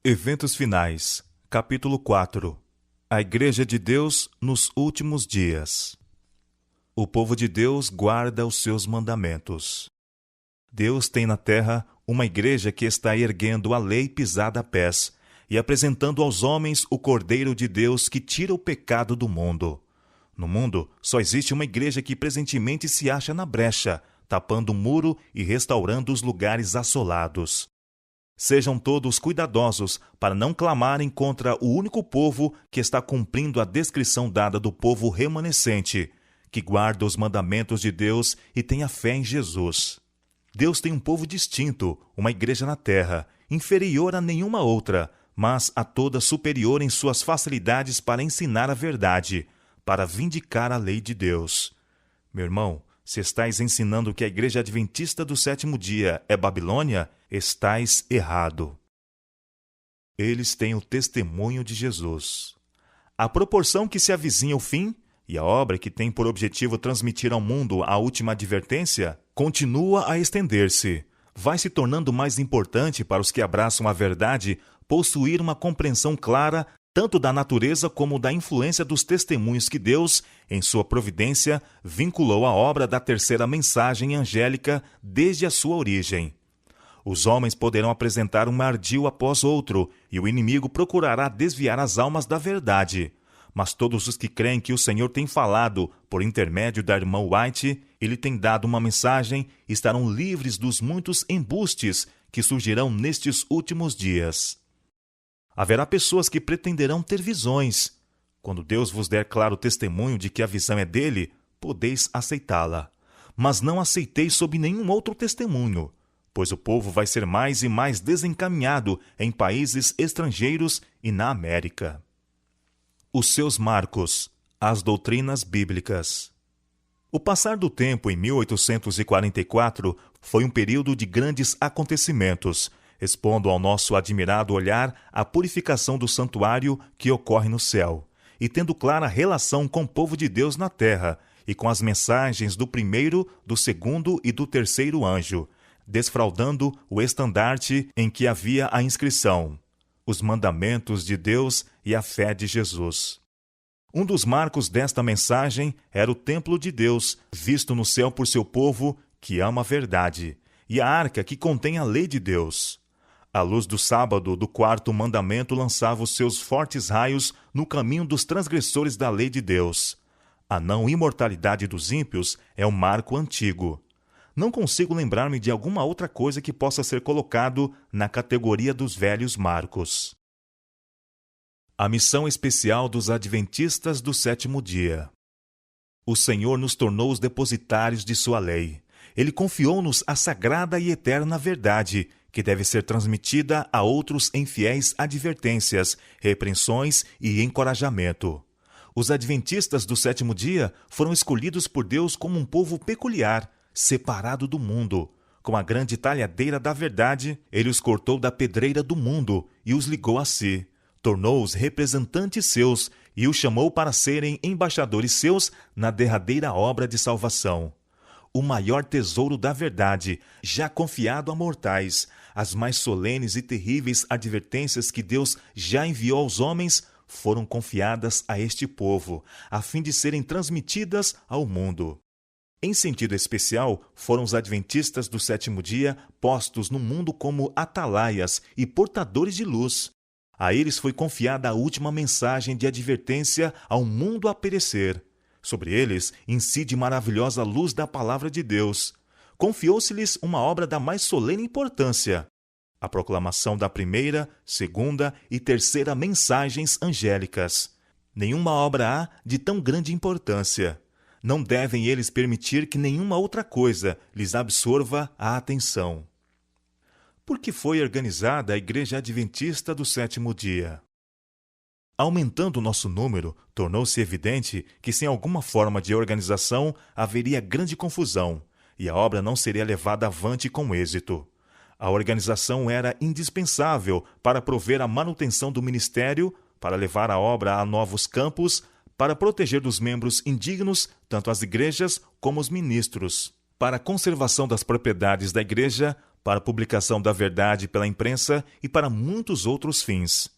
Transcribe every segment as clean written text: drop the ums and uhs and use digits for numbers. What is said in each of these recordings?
Eventos finais, capítulo 4. A Igreja de Deus nos últimos dias. O povo de Deus guarda os seus mandamentos. Deus tem na terra uma igreja que está erguendo a lei pisada a pés e apresentando aos homens o Cordeiro de Deus que tira o pecado do mundo. No mundo, só existe uma igreja que presentemente se acha na brecha, tapando o muro e restaurando os lugares assolados. Sejam todos cuidadosos para não clamarem contra o único povo que está cumprindo a descrição dada do povo remanescente, que guarda os mandamentos de Deus e tem a fé em Jesus. Deus tem um povo distinto, uma igreja na terra, inferior a nenhuma outra, mas a toda superior em suas facilidades para ensinar a verdade, para vindicar a lei de Deus. Meu irmão, se estais ensinando que a igreja adventista do sétimo dia é Babilônia, estais errado. Eles têm o testemunho de Jesus. À proporção que se avizinha o fim, e a obra que tem por objetivo transmitir ao mundo a última advertência, continua a estender-se. Vai se tornando mais importante para os que abraçam a verdade possuir uma compreensão clara tanto da natureza como da influência dos testemunhos que Deus, em sua providência, vinculou à obra da terceira mensagem angélica desde a sua origem. Os homens poderão apresentar um ardil após outro, e o inimigo procurará desviar as almas da verdade. Mas todos os que creem que o Senhor tem falado por intermédio da irmã White, ele tem dado uma mensagem, estarão livres dos muitos embustes que surgirão nestes últimos dias. Haverá pessoas que pretenderão ter visões. Quando Deus vos der claro testemunho de que a visão é dele, podeis aceitá-la. Mas não aceiteis sob nenhum outro testemunho, pois o povo vai ser mais e mais desencaminhado em países estrangeiros e na América. Os seus marcos, as doutrinas bíblicas. O passar do tempo em 1844 foi um período de grandes acontecimentos, expondo ao nosso admirado olhar a purificação do santuário que ocorre no céu, e tendo clara relação com o povo de Deus na terra, e com as mensagens do primeiro, do segundo e do terceiro anjo, desfraldando o estandarte em que havia a inscrição: os mandamentos de Deus e a fé de Jesus. Um dos marcos desta mensagem era o templo de Deus, visto no céu por seu povo, que ama a verdade, e a arca que contém a lei de Deus. A luz do sábado do quarto mandamento lançava os seus fortes raios no caminho dos transgressores da lei de Deus. A não imortalidade dos ímpios é um marco antigo. Não consigo lembrar-me de alguma outra coisa que possa ser colocado na categoria dos velhos marcos. A missão especial dos adventistas do sétimo dia. O Senhor nos tornou os depositários de sua lei. Ele confiou-nos a sagrada e eterna verdade, que deve ser transmitida a outros em fiéis advertências, repreensões e encorajamento. Os adventistas do sétimo dia foram escolhidos por Deus como um povo peculiar, separado do mundo. Com a grande talhadeira da verdade, ele os cortou da pedreira do mundo e os ligou a si. Tornou-os representantes seus e os chamou para serem embaixadores seus na derradeira obra de salvação. O maior tesouro da verdade, já confiado a mortais, as mais solenes e terríveis advertências que Deus já enviou aos homens, foram confiadas a este povo, a fim de serem transmitidas ao mundo. Em sentido especial, foram os adventistas do sétimo dia postos no mundo como atalaias e portadores de luz. A eles foi confiada a última mensagem de advertência ao mundo a perecer. Sobre eles incide maravilhosa luz da palavra de Deus. Confiou-se-lhes uma obra da mais solene importância: a proclamação da primeira, segunda e terceira mensagens angélicas. Nenhuma obra há de tão grande importância. Não devem eles permitir que nenhuma outra coisa lhes absorva a atenção. Por que foi organizada a Igreja Adventista do sétimo dia? Aumentando o nosso número, tornou-se evidente que sem alguma forma de organização haveria grande confusão, e a obra não seria levada avante com êxito. A organização era indispensável para prover a manutenção do ministério, para levar a obra a novos campos, para proteger dos membros indignos tanto as igrejas como os ministros, para a conservação das propriedades da igreja, para a publicação da verdade pela imprensa e para muitos outros fins.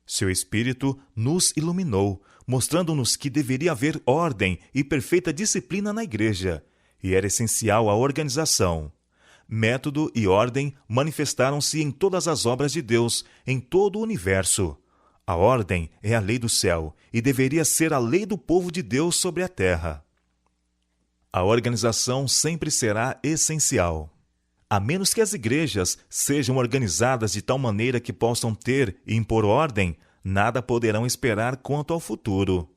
Seu Espírito nos iluminou, mostrando-nos que deveria haver ordem e perfeita disciplina na igreja, e era essencial a organização. Método e ordem manifestaram-se em todas as obras de Deus, em todo o universo. A ordem é a lei do céu e deveria ser a lei do povo de Deus sobre a terra. A organização sempre será essencial. A menos que as igrejas sejam organizadas de tal maneira que possam ter e impor ordem, nada poderão esperar quanto ao futuro.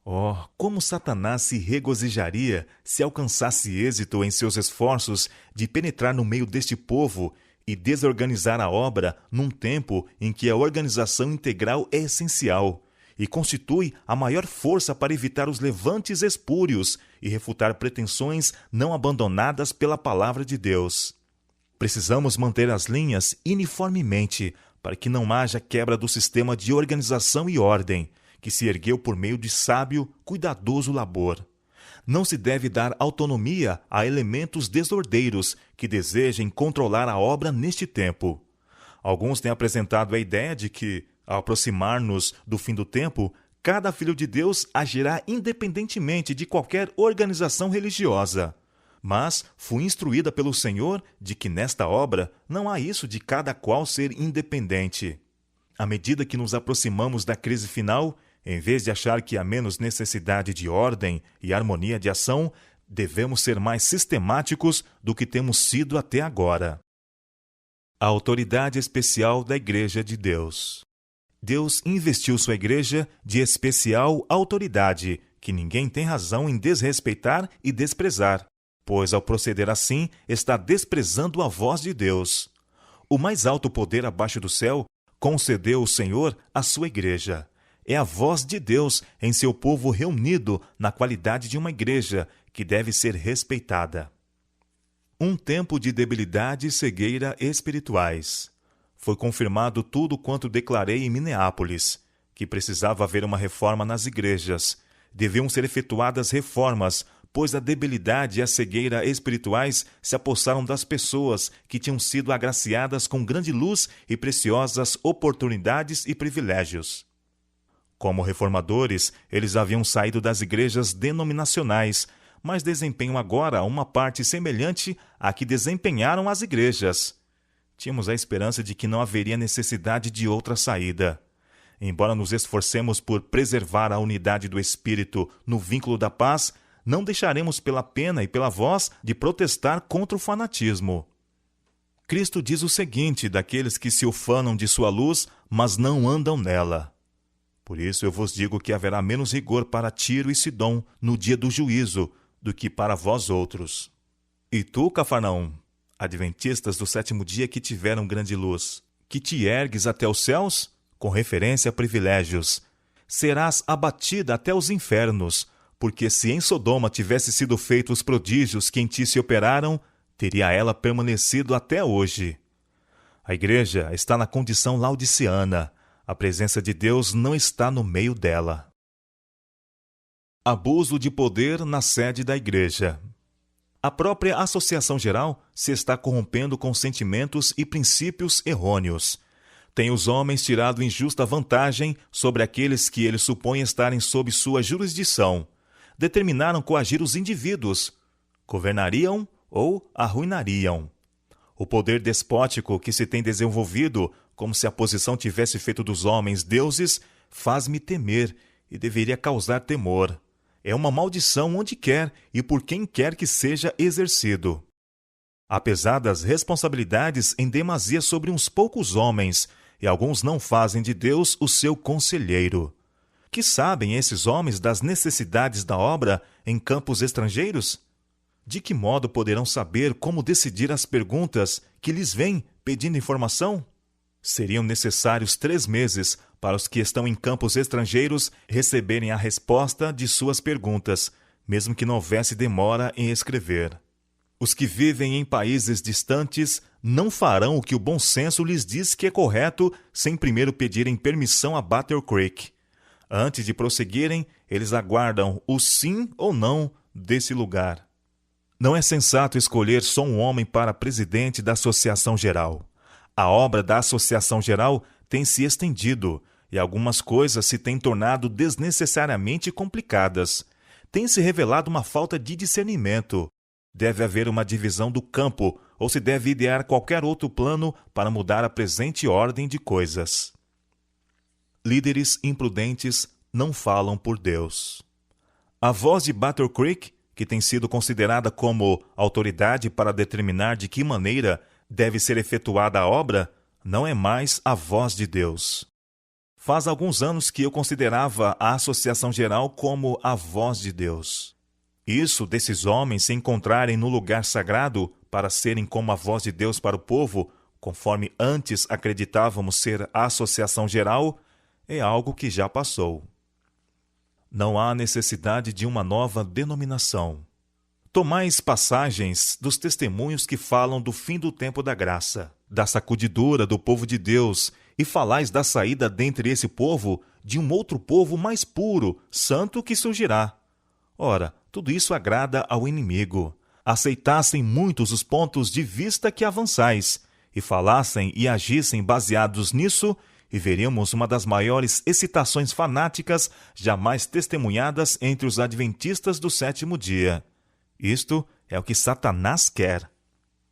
Oh, como Satanás se regozijaria se alcançasse êxito em seus esforços de penetrar no meio deste povo e desorganizar a obra num tempo em que a organização integral é essencial e constitui a maior força para evitar os levantes espúrios e refutar pretensões não abandonadas pela palavra de Deus. Precisamos manter as linhas uniformemente para que não haja quebra do sistema de organização e ordem que se ergueu por meio de sábio, cuidadoso labor. Não se deve dar autonomia a elementos desordeiros que desejem controlar a obra neste tempo. Alguns têm apresentado a ideia de que, ao aproximar-nos do fim do tempo, cada filho de Deus agirá independentemente de qualquer organização religiosa. Mas fui instruída pelo Senhor de que nesta obra não há isso de cada qual ser independente. À medida que nos aproximamos da crise final, em vez de achar que há menos necessidade de ordem e harmonia de ação, devemos ser mais sistemáticos do que temos sido até agora. A autoridade especial da Igreja de Deus. Deus investiu sua Igreja de especial autoridade, que ninguém tem razão em desrespeitar e desprezar, pois ao proceder assim, está desprezando a voz de Deus. O mais alto poder abaixo do céu concedeu o Senhor à sua Igreja. É a voz de Deus em seu povo reunido na qualidade de uma igreja que deve ser respeitada. Um tempo de debilidade e cegueira espirituais. Foi confirmado tudo quanto declarei em Minneapolis, que precisava haver uma reforma nas igrejas. Deviam ser efetuadas reformas, pois a debilidade e a cegueira espirituais se apossaram das pessoas que tinham sido agraciadas com grande luz e preciosas oportunidades e privilégios. Como reformadores, eles haviam saído das igrejas denominacionais, mas desempenham agora uma parte semelhante à que desempenharam as igrejas. Tínhamos a esperança de que não haveria necessidade de outra saída. Embora nos esforcemos por preservar a unidade do Espírito no vínculo da paz, não deixaremos pela pena e pela voz de protestar contra o fanatismo. Cristo diz o seguinte daqueles que se ufanam de sua luz, mas não andam nela. Por isso eu vos digo que haverá menos rigor para Tiro e Sidom no dia do juízo do que para vós outros. E tu, Cafarnaum, adventistas do sétimo dia que tiveram grande luz, que te ergues até os céus, com referência a privilégios, serás abatida até os infernos, porque se em Sodoma tivesse sido feitos os prodígios que em ti se operaram, teria ela permanecido até hoje. A igreja está na condição laodiceana. A presença de Deus não está no meio dela. Abuso de poder na sede da igreja. A própria Associação Geral se está corrompendo com sentimentos e princípios errôneos. Tem os homens tirado injusta vantagem sobre aqueles que eles supõem estarem sob sua jurisdição. Determinaram coagir os indivíduos. Governariam ou arruinariam. O poder despótico que se tem desenvolvido, como se a posição tivesse feito dos homens deuses, faz-me temer e deveria causar temor. É uma maldição onde quer e por quem quer que seja exercido. Apesar das responsabilidades em demasia sobre uns poucos homens, e alguns não fazem de Deus o seu conselheiro. Que sabem esses homens das necessidades da obra em campos estrangeiros? De que modo poderão saber como decidir as perguntas que lhes vêm pedindo informação? Seriam necessários 3 meses para os que estão em campos estrangeiros receberem a resposta de suas perguntas, mesmo que não houvesse demora em escrever. Os que vivem em países distantes não farão o que o bom senso lhes diz que é correto sem primeiro pedirem permissão a Battle Creek. Antes de prosseguirem, eles aguardam o sim ou não desse lugar. Não é sensato escolher só um homem para presidente da Associação Geral. A obra da Associação Geral tem se estendido e algumas coisas se têm tornado desnecessariamente complicadas. Tem se revelado uma falta de discernimento. Deve haver uma divisão do campo ou se deve idear qualquer outro plano para mudar a presente ordem de coisas. Líderes imprudentes não falam por Deus. A voz de Battle Creek, que tem sido considerada como autoridade para determinar de que maneira deve ser efetuada a obra, não é mais a voz de Deus. Faz alguns anos que eu considerava a Associação Geral como a voz de Deus. Isso desses homens se encontrarem no lugar sagrado para serem como a voz de Deus para o povo, conforme antes acreditávamos ser a Associação Geral, é algo que já passou. Não há necessidade de uma nova denominação. Tomais passagens dos testemunhos que falam do fim do tempo da graça, da sacudidura do povo de Deus, e falais da saída dentre esse povo de um outro povo mais puro, santo que surgirá. Ora, tudo isso agrada ao inimigo. Aceitassem muitos os pontos de vista que avançais, e falassem e agissem baseados nisso, e veríamos uma das maiores excitações fanáticas jamais testemunhadas entre os adventistas do sétimo dia. Isto é o que Satanás quer.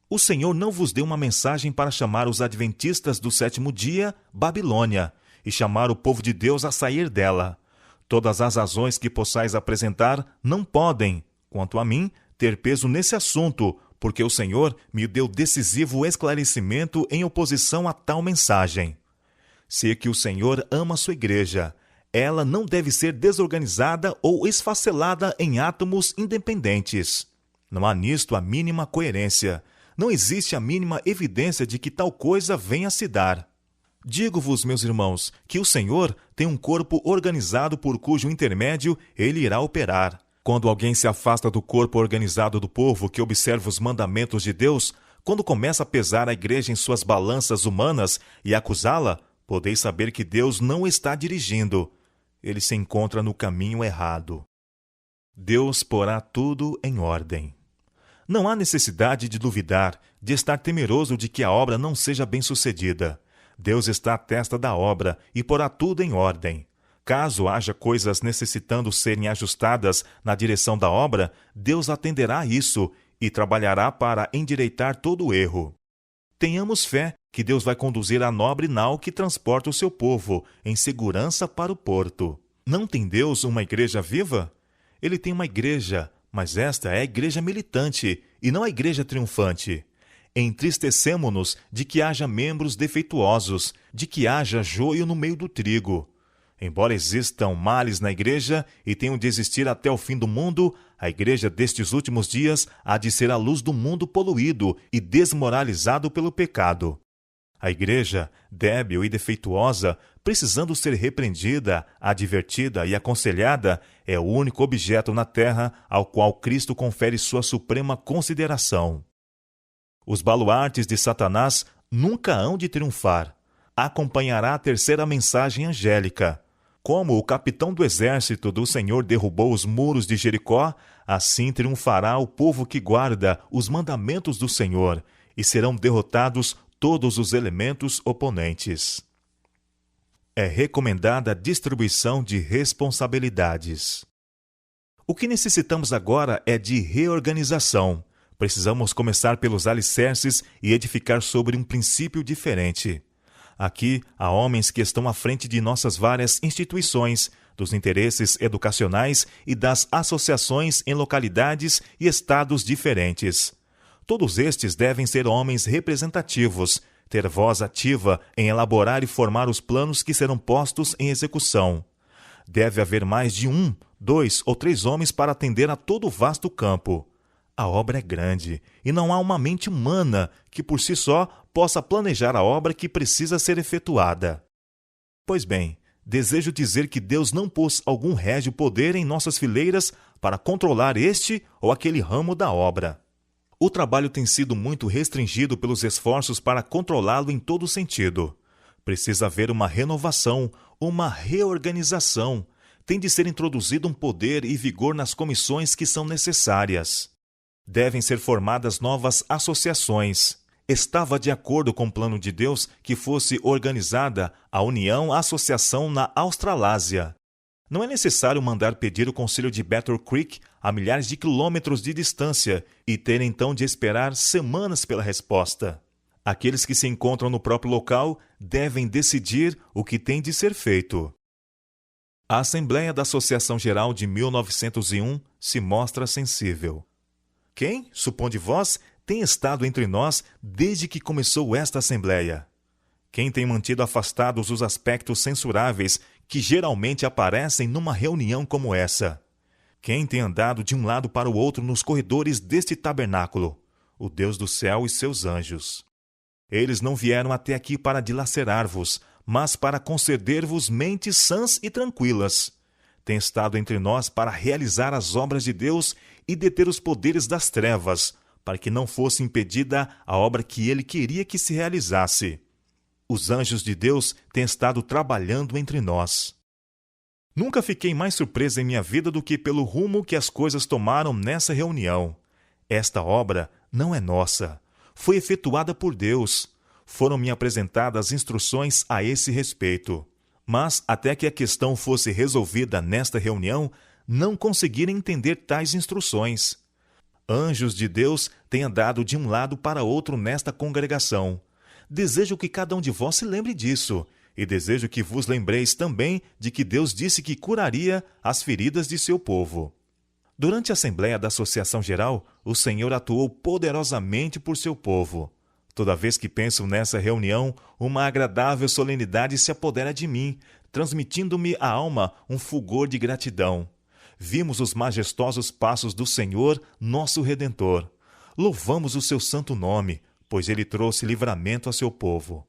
O Senhor não vos deu uma mensagem para chamar os adventistas do sétimo dia Babilônia e chamar o povo de Deus a sair dela. Todas as razões que possais apresentar não podem, quanto a mim, ter peso nesse assunto, porque o Senhor me deu decisivo esclarecimento em oposição a tal mensagem. Se que o Senhor ama sua igreja, ela não deve ser desorganizada ou esfacelada em átomos independentes. Não há nisto a mínima coerência. Não existe a mínima evidência de que tal coisa venha a se dar. Digo-vos, meus irmãos, que o Senhor tem um corpo organizado por cujo intermédio ele irá operar. Quando alguém se afasta do corpo organizado do povo que observa os mandamentos de Deus, quando começa a pesar a igreja em suas balanças humanas e acusá-la, podeis saber que Deus não está dirigindo. Ele se encontra no caminho errado. Deus porá tudo em ordem. Não há necessidade de duvidar, de estar temeroso de que a obra não seja bem-sucedida. Deus está à testa da obra e porá tudo em ordem. Caso haja coisas necessitando serem ajustadas na direção da obra, Deus atenderá a isso e trabalhará para endireitar todo o erro. Tenhamos fé que Deus vai conduzir a nobre nau que transporta o seu povo em segurança para o porto. Não tem Deus uma igreja viva? Ele tem uma igreja, mas esta é a igreja militante e não a igreja triunfante. Entristecemo-nos de que haja membros defeituosos, de que haja joio no meio do trigo. Embora existam males na igreja e tenham de existir até o fim do mundo, a igreja destes últimos dias há de ser a luz do mundo poluído e desmoralizado pelo pecado. A igreja, débil e defeituosa, precisando ser repreendida, advertida e aconselhada, é o único objeto na terra ao qual Cristo confere sua suprema consideração. Os baluartes de Satanás nunca hão de triunfar. Acompanhará a terceira mensagem angélica. Como o capitão do exército do Senhor derrubou os muros de Jericó, assim triunfará o povo que guarda os mandamentos do Senhor, e serão derrotados todos os elementos oponentes. É recomendada a distribuição de responsabilidades. O que necessitamos agora é de reorganização. Precisamos começar pelos alicerces e edificar sobre um princípio diferente. Aqui há homens que estão à frente de nossas várias instituições, dos interesses educacionais e das associações em localidades e estados diferentes. Todos estes devem ser homens representativos, ter voz ativa em elaborar e formar os planos que serão postos em execução. Deve haver mais de 1, 2 ou 3 homens para atender a todo o vasto campo. A obra é grande, e não há uma mente humana que por si só possa planejar a obra que precisa ser efetuada. Pois bem, desejo dizer que Deus não pôs algum régio poder em nossas fileiras para controlar este ou aquele ramo da obra. O trabalho tem sido muito restringido pelos esforços para controlá-lo em todo sentido. Precisa haver uma renovação, uma reorganização. Tem de ser introduzido um poder e vigor nas comissões que são necessárias. Devem ser formadas novas associações. Estava de acordo com o plano de Deus que fosse organizada a Associação na Australásia. Não é necessário mandar pedir o conselho de Battle Creek a milhares de quilômetros de distância e ter então de esperar semanas pela resposta. Aqueles que se encontram no próprio local devem decidir o que tem de ser feito. A Assembleia da Associação Geral de 1901 se mostra sensível. Quem, suponde vós, tem estado entre nós desde que começou esta Assembleia? Quem tem mantido afastados os aspectos censuráveis que geralmente aparecem numa reunião como essa? Quem tem andado de um lado para o outro nos corredores deste tabernáculo? O Deus do céu e seus anjos. Eles não vieram até aqui para dilacerar-vos, mas para conceder-vos mentes sãs e tranquilas. Tem estado entre nós para realizar as obras de Deus e deter os poderes das trevas, para que não fosse impedida a obra que ele queria que se realizasse. Os anjos de Deus têm estado trabalhando entre nós. Nunca fiquei mais surpresa em minha vida do que pelo rumo que as coisas tomaram nessa reunião. Esta obra não é nossa. Foi efetuada por Deus. Foram-me apresentadas instruções a esse respeito. Mas, até que a questão fosse resolvida nesta reunião, não conseguiram entender tais instruções. Anjos de Deus têm andado de um lado para outro nesta congregação. Desejo que cada um de vós se lembre disso, e desejo que vos lembreis também de que Deus disse que curaria as feridas de seu povo. Durante a Assembleia da Associação Geral, o Senhor atuou poderosamente por seu povo. Toda vez que penso nessa reunião, uma agradável solenidade se apodera de mim, transmitindo-me à alma um fulgor de gratidão. Vimos os majestosos passos do Senhor, nosso Redentor. Louvamos o seu santo nome, pois ele trouxe livramento a seu povo.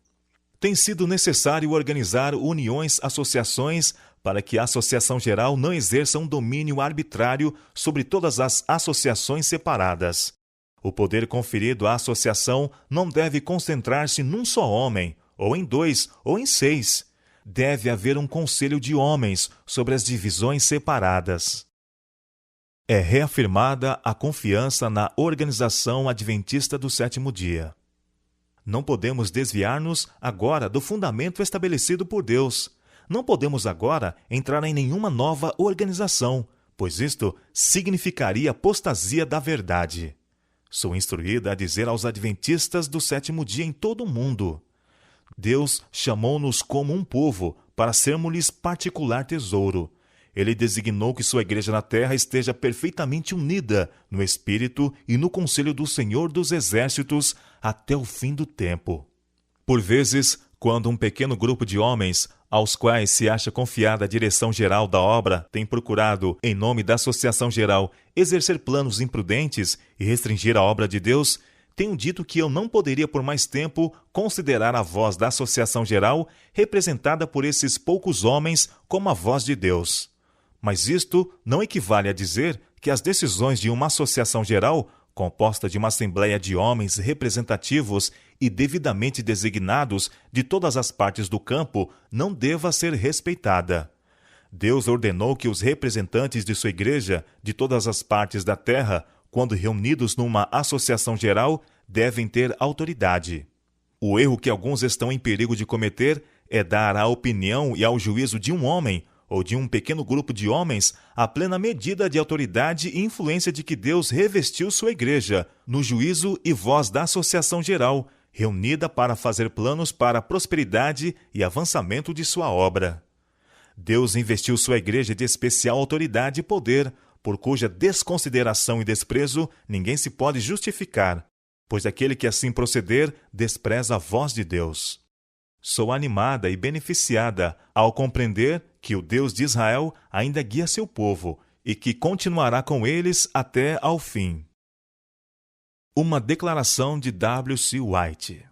Tem sido necessário organizar uniões, associações, para que a Associação Geral não exerça um domínio arbitrário sobre todas as associações separadas. O poder conferido à associação não deve concentrar-se num só homem, ou em 2, ou em 6. Deve haver um conselho de homens sobre as divisões separadas. É reafirmada a confiança na Organização Adventista do Sétimo Dia. Não podemos desviar-nos agora do fundamento estabelecido por Deus. Não podemos agora entrar em nenhuma nova organização, pois isto significaria apostasia da verdade. Sou instruída a dizer aos adventistas do sétimo dia em todo o mundo: Deus chamou-nos como um povo para sermos-lhes particular tesouro. Ele designou que sua igreja na terra esteja perfeitamente unida no Espírito e no conselho do Senhor dos Exércitos até o fim do tempo. Por vezes, quando um pequeno grupo de homens, aos quais se acha confiada a direção geral da obra, tem procurado, em nome da Associação Geral, exercer planos imprudentes e restringir a obra de Deus, tenho dito que eu não poderia por mais tempo considerar a voz da Associação Geral representada por esses poucos homens como a voz de Deus. Mas isto não equivale a dizer que as decisões de uma associação geral, composta de uma assembleia de homens representativos e devidamente designados de todas as partes do campo, não deva ser respeitada. Deus ordenou que os representantes de sua igreja, de todas as partes da terra, quando reunidos numa associação geral, devem ter autoridade. O erro que alguns estão em perigo de cometer é dar à opinião e ao juízo de um homem, ou de um pequeno grupo de homens, a plena medida de autoridade e influência de que Deus revestiu sua igreja, no juízo e voz da Associação Geral, reunida para fazer planos para a prosperidade e avançamento de sua obra. Deus investiu sua igreja de especial autoridade e poder, por cuja desconsideração e desprezo ninguém se pode justificar, pois aquele que assim proceder despreza a voz de Deus. Sou animada e beneficiada ao compreender que o Deus de Israel ainda guia seu povo e que continuará com eles até ao fim. Uma declaração de W.C. White.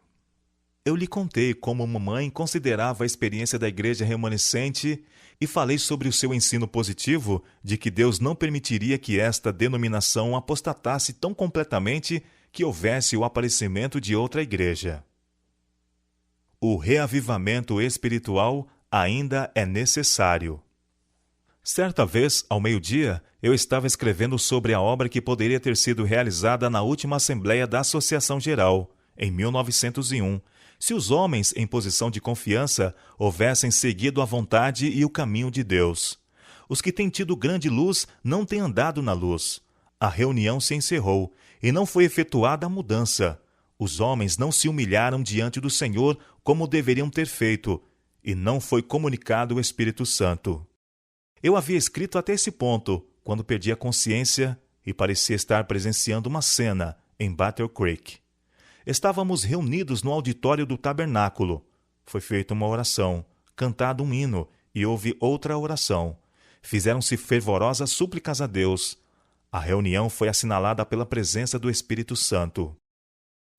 Eu lhe contei como mamãe considerava a experiência da igreja remanescente e falei sobre o seu ensino positivo de que Deus não permitiria que esta denominação apostatasse tão completamente que houvesse o aparecimento de outra igreja. O reavivamento espiritual ainda é necessário. Certa vez, ao meio-dia, eu estava escrevendo sobre a obra que poderia ter sido realizada na última Assembleia da Associação Geral, em 1901, se os homens em posição de confiança houvessem seguido a vontade e o caminho de Deus. Os que têm tido grande luz não têm andado na luz. A reunião se encerrou e não foi efetuada a mudança. Os homens não se humilharam diante do Senhor como deveriam ter feito, e não foi comunicado o Espírito Santo. Eu havia escrito até esse ponto, quando perdi a consciência e parecia estar presenciando uma cena em Battle Creek. Estávamos reunidos no auditório do tabernáculo. Foi feita uma oração, cantado um hino e houve outra oração. Fizeram-se fervorosas súplicas a Deus. A reunião foi assinalada pela presença do Espírito Santo.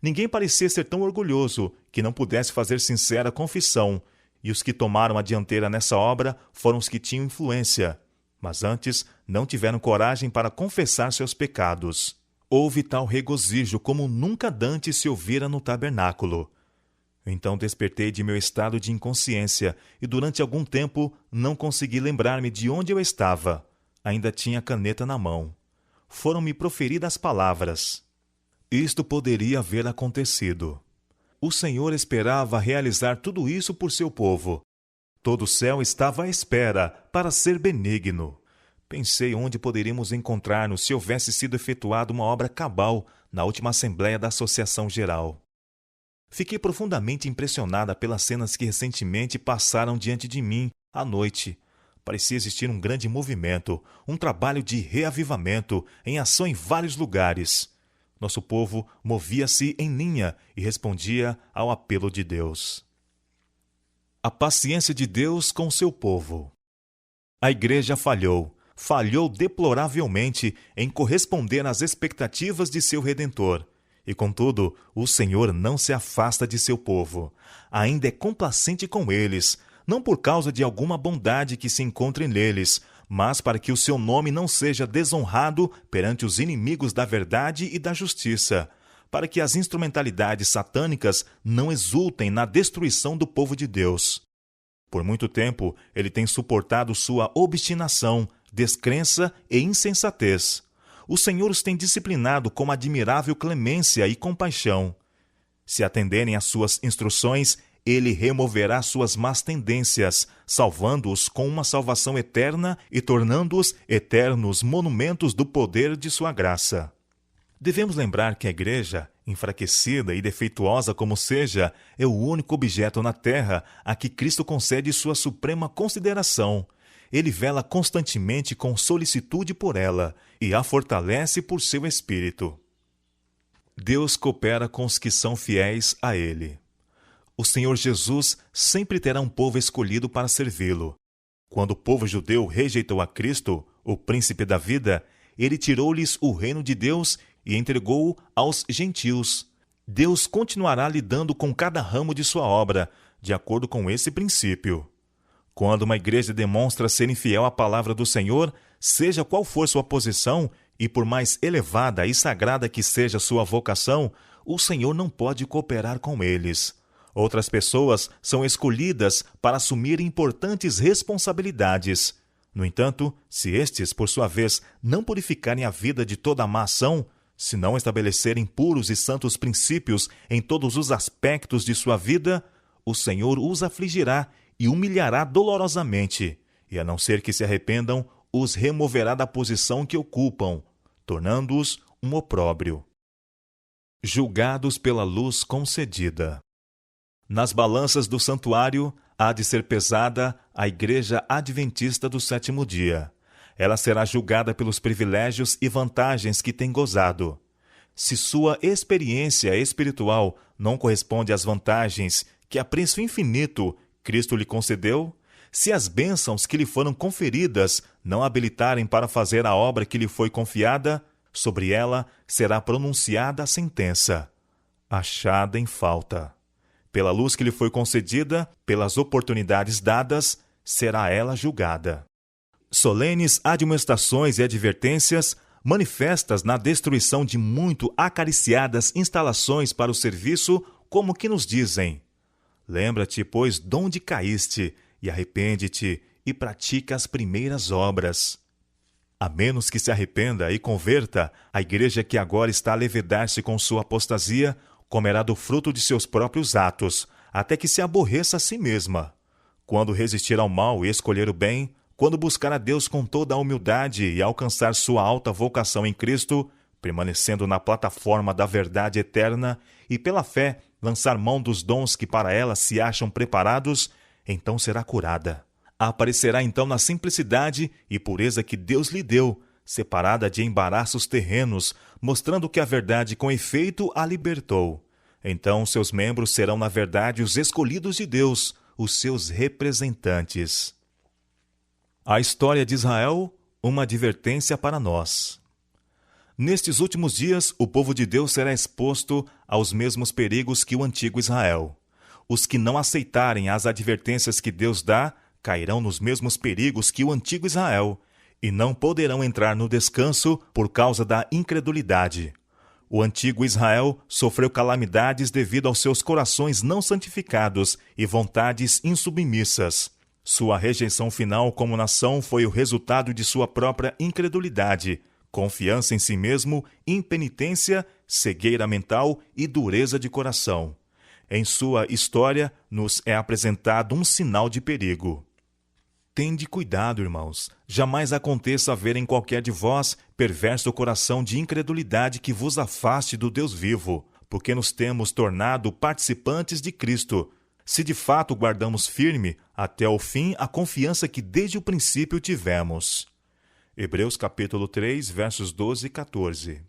Ninguém parecia ser tão orgulhoso que não pudesse fazer sincera confissão, e os que tomaram a dianteira nessa obra foram os que tinham influência, mas antes não tiveram coragem para confessar seus pecados. Houve tal regozijo como nunca dantes se ouvira no tabernáculo. Então despertei de meu estado de inconsciência e durante algum tempo não consegui lembrar-me de onde eu estava. Ainda tinha a caneta na mão. Foram-me proferidas palavras. Isto poderia haver acontecido. O Senhor esperava realizar tudo isso por seu povo. Todo o céu estava à espera para ser benigno. Pensei onde poderíamos encontrar-nos se houvesse sido efetuada uma obra cabal na última Assembleia da Associação Geral. Fiquei profundamente impressionada pelas cenas que recentemente passaram diante de mim à noite. Parecia existir um grande movimento, um trabalho de reavivamento em ação em vários lugares. Nosso povo movia-se em linha e respondia ao apelo de Deus. A paciência de Deus com seu povo. A igreja falhou deploravelmente em corresponder às expectativas de seu Redentor. E, contudo, o Senhor não se afasta de seu povo. Ainda é complacente com eles, não por causa de alguma bondade que se encontre neles, mas para que o seu nome não seja desonrado perante os inimigos da verdade e da justiça, para que as instrumentalidades satânicas não exultem na destruição do povo de Deus. Por muito tempo, ele tem suportado sua obstinação, descrença e insensatez. O Senhor os tem disciplinado com admirável clemência e compaixão. Se atenderem às suas instruções, ele removerá suas más tendências, salvando-os com uma salvação eterna e tornando-os eternos monumentos do poder de sua graça. Devemos lembrar que a igreja, enfraquecida e defeituosa como seja, é o único objeto na terra a que Cristo concede sua suprema consideração. Ele vela constantemente com solicitude por ela e a fortalece por seu Espírito. Deus coopera com os que são fiéis a Ele. O Senhor Jesus sempre terá um povo escolhido para servi-lo. Quando o povo judeu rejeitou a Cristo, o príncipe da vida, ele tirou-lhes o reino de Deus e entregou-o aos gentios. Deus continuará lidando com cada ramo de sua obra, de acordo com esse princípio. Quando uma igreja demonstra ser infiel à palavra do Senhor, seja qual for sua posição, e por mais elevada e sagrada que seja sua vocação, o Senhor não pode cooperar com eles. Outras pessoas são escolhidas para assumir importantes responsabilidades. No entanto, se estes, por sua vez, não purificarem a vida de toda a má ação, se não estabelecerem puros e santos princípios em todos os aspectos de sua vida, o Senhor os afligirá e humilhará dolorosamente, e a não ser que se arrependam, os removerá da posição que ocupam, tornando-os um opróbrio. Julgados pela luz concedida. Nas balanças do santuário há de ser pesada a Igreja Adventista do Sétimo Dia. Ela será julgada pelos privilégios e vantagens que tem gozado. Se sua experiência espiritual não corresponde às vantagens que a preço infinito Cristo lhe concedeu, se as bênçãos que lhe foram conferidas não habilitarem para fazer a obra que lhe foi confiada, sobre ela será pronunciada a sentença: achada em falta. Pela luz que lhe foi concedida, pelas oportunidades dadas, será ela julgada. Solenes admoestações e advertências, manifestas na destruição de muito acariciadas instalações para o serviço, como que nos dizem: lembra-te, pois, donde caíste, e arrepende-te, e pratica as primeiras obras. A menos que se arrependa e converta, a igreja que agora está a levedar-se com sua apostasia, comerá do fruto de seus próprios atos, até que se aborreça a si mesma. Quando resistir ao mal e escolher o bem, quando buscar a Deus com toda a humildade e alcançar sua alta vocação em Cristo, permanecendo na plataforma da verdade eterna e pela fé lançar mão dos dons que para ela se acham preparados, então será curada. Aparecerá então na simplicidade e pureza que Deus lhe deu, separada de embaraços terrenos, mostrando que a verdade com efeito a libertou. Então seus membros serão na verdade os escolhidos de Deus, os seus representantes. A história de Israel, uma advertência para nós. Nestes últimos dias, o povo de Deus será exposto aos mesmos perigos que o antigo Israel. Os que não aceitarem as advertências que Deus dá, cairão nos mesmos perigos que o antigo Israel, e não poderão entrar no descanso por causa da incredulidade. O antigo Israel sofreu calamidades devido aos seus corações não santificados e vontades insubmissas. Sua rejeição final como nação foi o resultado de sua própria incredulidade, confiança em si mesmo, impenitência, cegueira mental e dureza de coração. Em sua história, nos é apresentado um sinal de perigo. Tende cuidado, irmãos. Jamais aconteça haver em qualquer de vós perverso coração de incredulidade que vos afaste do Deus vivo, porque nos temos tornado participantes de Cristo, se de fato guardamos firme até o fim a confiança que desde o princípio tivemos. Hebreus capítulo 3, versos 12 e 14.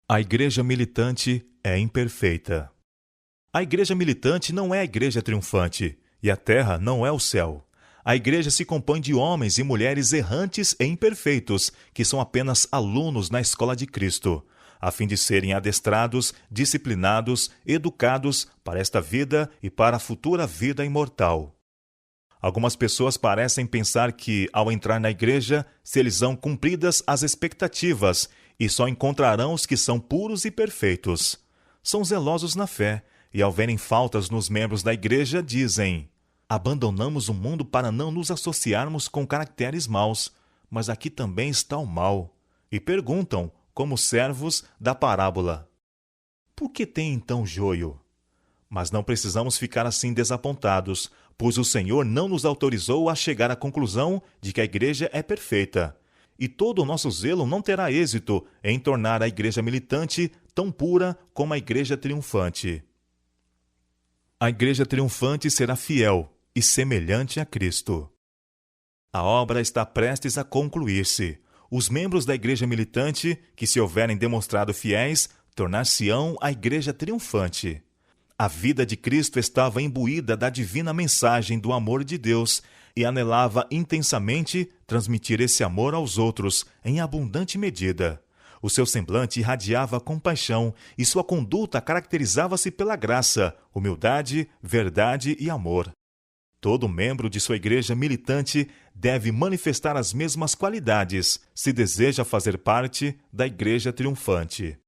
A igreja militante é imperfeita. A igreja militante não é a igreja triunfante, e a terra não é o céu. A igreja se compõe de homens e mulheres errantes e imperfeitos, que são apenas alunos na escola de Cristo, a fim de serem adestrados, disciplinados, educados para esta vida e para a futura vida imortal. Algumas pessoas parecem pensar que, ao entrar na igreja, se lhes são cumpridas as expectativas e só encontrarão os que são puros e perfeitos. São zelosos na fé e, ao verem faltas nos membros da igreja, dizem: abandonamos o mundo para não nos associarmos com caracteres maus, mas aqui também está o mal. E perguntam, como servos da parábola: por que tem então joio? Mas não precisamos ficar assim desapontados, pois o Senhor não nos autorizou a chegar à conclusão de que a igreja é perfeita. E todo o nosso zelo não terá êxito em tornar a igreja militante tão pura como a igreja triunfante. A igreja triunfante será fiel e semelhante a Cristo. A obra está prestes a concluir-se. Os membros da igreja militante, que se houverem demonstrado fiéis, tornar-se-ão a igreja triunfante. A vida de Cristo estava imbuída da divina mensagem do amor de Deus e anelava intensamente transmitir esse amor aos outros em abundante medida. O seu semblante irradiava compaixão e sua conduta caracterizava-se pela graça, humildade, verdade e amor. Todo membro de sua igreja militante deve manifestar as mesmas qualidades se deseja fazer parte da igreja triunfante.